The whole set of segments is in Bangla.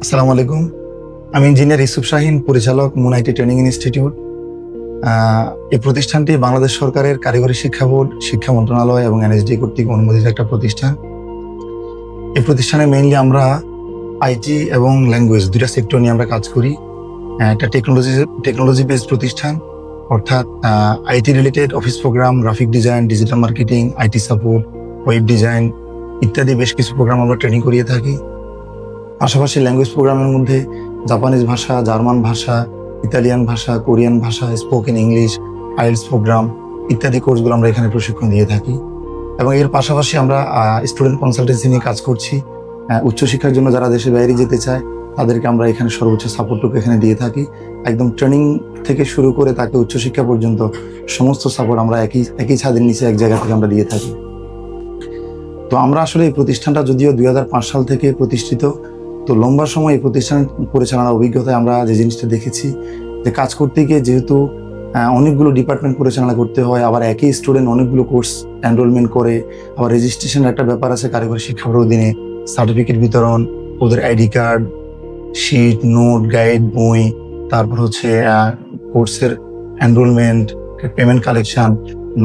আসসালামু আলাইকুম। আমি ইঞ্জিনিয়ার ইউসুফ শাহিন, পরিচালক মুন আইটি ট্রেনিং ইনস্টিটিউট। এই প্রতিষ্ঠানটি বাংলাদেশ সরকারের কারিগরি শিক্ষা বোর্ড, শিক্ষা মন্ত্রণালয় এবং এনএসডি কর্তৃক অনুমোদিত একটা প্রতিষ্ঠান। এই প্রতিষ্ঠানে মেইনলি আমরা আইটি এবং ল্যাঙ্গুয়েজ দুইটা সেক্টর নিয়ে আমরা কাজ করি। একটা টেকনোলজি বেসড প্রতিষ্ঠান, অর্থাৎ IT related office program, graphic design, digital marketing, IT support, web design ইত্যাদি বেশ কিছু প্রোগ্রাম আমরা ট্রেনিং করিয়ে থাকি। পাশাপাশি ল্যাঙ্গুয়েজ প্রোগ্রামের মধ্যে জাপানিজ ভাষা, জার্মান ভাষা, ইতালিয়ান ভাষা, কোরিয়ান ভাষা, স্পোকেন ইংলিশ, আইএলটিএস প্রোগ্রাম ইত্যাদি কোর্সগুলো আমরা এখানে প্রশিক্ষণ দিয়ে থাকি। এবং এর পাশাপাশি আমরা স্টুডেন্ট কনসালটেন্সি নিয়ে কাজ করছি। উচ্চশিক্ষার জন্য যারা দেশের বাইরে যেতে চায় তাদেরকে আমরা এখানে সর্বোচ্চ সাপোর্টটুকু এখানে দিয়ে থাকি। একদম ট্রেনিং থেকে শুরু করে তাকে উচ্চশিক্ষা পর্যন্ত সমস্ত সাপোর্ট আমরা একই ছাদের নিচে এক জায়গা থেকে আমরা দিয়ে থাকি। তো আমরা আসলে এই প্রতিষ্ঠানটা যদিও 2005 সাল থেকে প্রতিষ্ঠিত, তো লম্বা সময় এই প্রতিষ্ঠান পরিচালনার অভিজ্ঞতায় আমরা যে জিনিসটা দেখেছি যে কাজ করতে গিয়ে যেহেতু অনেকগুলো ডিপার্টমেন্ট পরিচালনা করতে হয়, আবার একই স্টুডেন্ট অনেকগুলো কোর্স এনরোলমেন্ট করে, আবার রেজিস্ট্রেশনের একটা ব্যাপার আছে কারিগরি শিক্ষা বোর্ডের অধীনে, সার্টিফিকেট বিতরণ, ওদের ID card, sheet, note, guide, বই, তারপর হচ্ছে কোর্সের এনরোলমেন্ট, পেমেন্ট কালেকশন,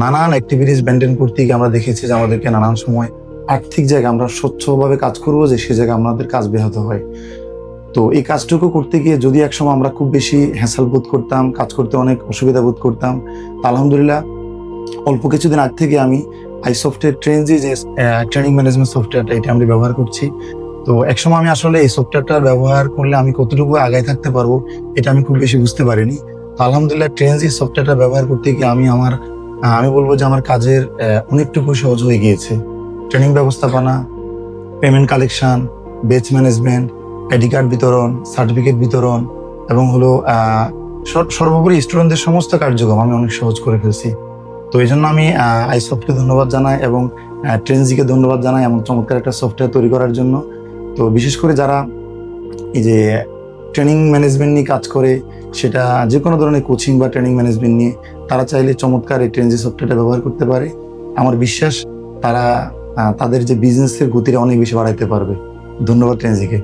নানান অ্যাক্টিভিটিস মেনটেন করতে গিয়ে আমরা দেখেছি যে আমাদেরকে নানান সময় আর্থিক জায়গায় আমরা স্বচ্ছভাবে কাজ করবো যে সে জায়গায় আমাদের কাজ ব্যাহত হয়। তো এই কাজটুকু করতে গিয়ে যদি একসময় আমরা খুব বেশি হ্যাসেল বোধ করতাম, কাজ করতে অনেক অসুবিধা বোধ করতাম, তা আলহামদুলিল্লাহ অল্প কিছুদিন আগ থেকে আমি আইসফটের ট্রেনজি যে ট্রেনিং ম্যানেজমেন্ট সফটওয়্যারটা এটা আমি ব্যবহার করছি। তো একসময় আমি আসলে এই সফটওয়্যারটা ব্যবহার করলে আমি কতটুকু আগায় থাকতে পারবো এটা আমি খুব বেশি বুঝতে পারিনি। তো আলহামদুলিল্লাহ ট্রেনজি সফটওয়্যারটা ব্যবহার করতে গিয়ে আমি বলবো যে আমার কাজের অনেকটুকু সহজ হয়ে গিয়েছে। ট্রেনিং ব্যবস্থাপনা, পেমেন্ট কালেকশন, বেচ ম্যানেজমেন্ট, আইডি কার্ড বিতরণ, সার্টিফিকেট বিতরণ এবং হলো সর্বোপরি স্টুডেন্টদের সমস্ত কার্যক্রম আমি অনেক সহজ করে ফেলছি। তো এই জন্য আমি আইসফটকে ধন্যবাদ জানাই এবং ট্রেনজিকে ধন্যবাদ জানাই এমন চমৎকার একটা সফটওয়্যার তৈরি করার জন্য। তো বিশেষ করে যারা এই যে ট্রেনিং ম্যানেজমেন্ট নিয়ে কাজ করে, সেটা যে কোনো ধরনের কোচিং বা ট্রেনিং ম্যানেজমেন্ট নিয়ে, তারা চাইলে চমৎকার এই ট্রেনজি সফটওয়্যারটা ব্যবহার করতে পারে। আমার বিশ্বাস তারা তাদের যে বিজনেসের গতিটা অনেক বেশি বাড়াইতে পারবে। ধন্যবাদ ট্রেনজিকে।